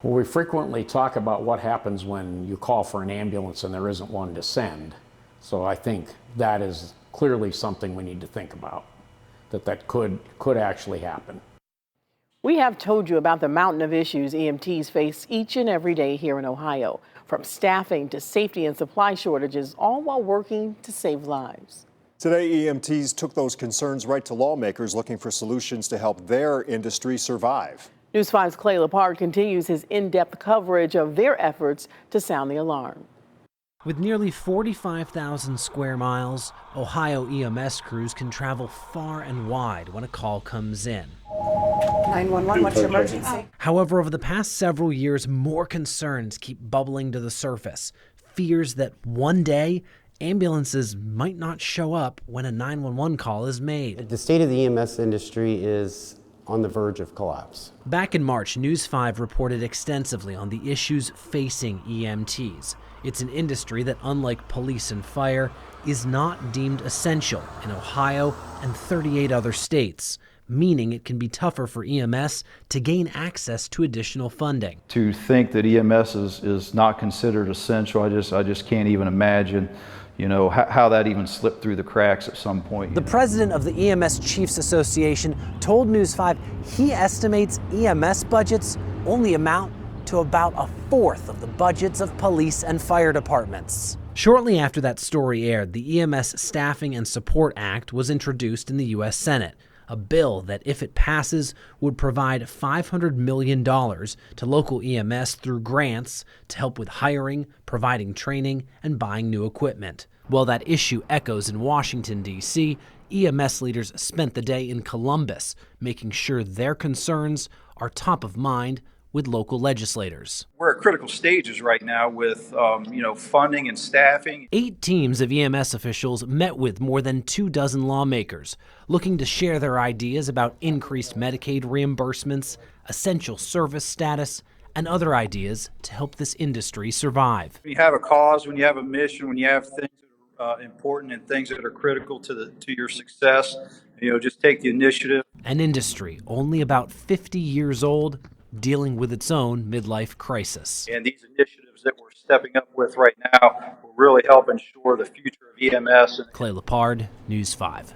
Well, we frequently talk about what happens when you call for an ambulance and there isn't one to send. So I think that is clearly something we need to think about, that could actually happen. We have told you about the mountain of issues EMTs face each and every day here in Ohio, from staffing to safety and supply shortages, all while working to save lives. Today, EMTs took those concerns right to lawmakers looking for solutions to help their industry survive. News 5's Clay Lepard continues his in-depth coverage of their efforts to sound the alarm. With nearly 45,000 square miles, Ohio EMS crews can travel far and wide when a call comes in. 911, what's your emergency? However, over the past several years, more concerns keep bubbling to the surface. Fears that one day, ambulances might not show up when a 911 call is made. The state of the EMS industry is on the verge of collapse. Back in March, News 5 reported extensively on the issues facing EMTs. It's an industry that, unlike police and fire, is not deemed essential in Ohio and 38 other states, meaning it can be tougher for EMS to gain access to additional funding. To think that EMS is not considered essential, I just can't even imagine, how that even slipped through the cracks at some point. The president of the EMS Chiefs Association told News 5 he estimates EMS budgets only amount to about a fourth of the budgets of police and fire departments. Shortly after that story aired, the EMS Staffing and Support Act was introduced in the U.S. Senate, a bill that, if it passes, would provide $500 million to local EMS through grants to help with hiring, providing training, and buying new equipment. While that issue echoes in Washington, D.C., EMS leaders spent the day in Columbus, making sure their concerns are top of mind with local legislators. We're at critical stages right now with, funding and staffing. 8 teams of EMS officials met with more than 24 lawmakers, looking to share their ideas about increased Medicaid reimbursements, essential service status, and other ideas to help this industry survive. When you have a cause, when you have a mission, when you have things that are important and things that are critical to your success, just take the initiative. An industry only about 50 years old, dealing with its own midlife crisis. And these initiatives that we're stepping up with right now will really help ensure the future of EMS. Clay Lepard, News 5.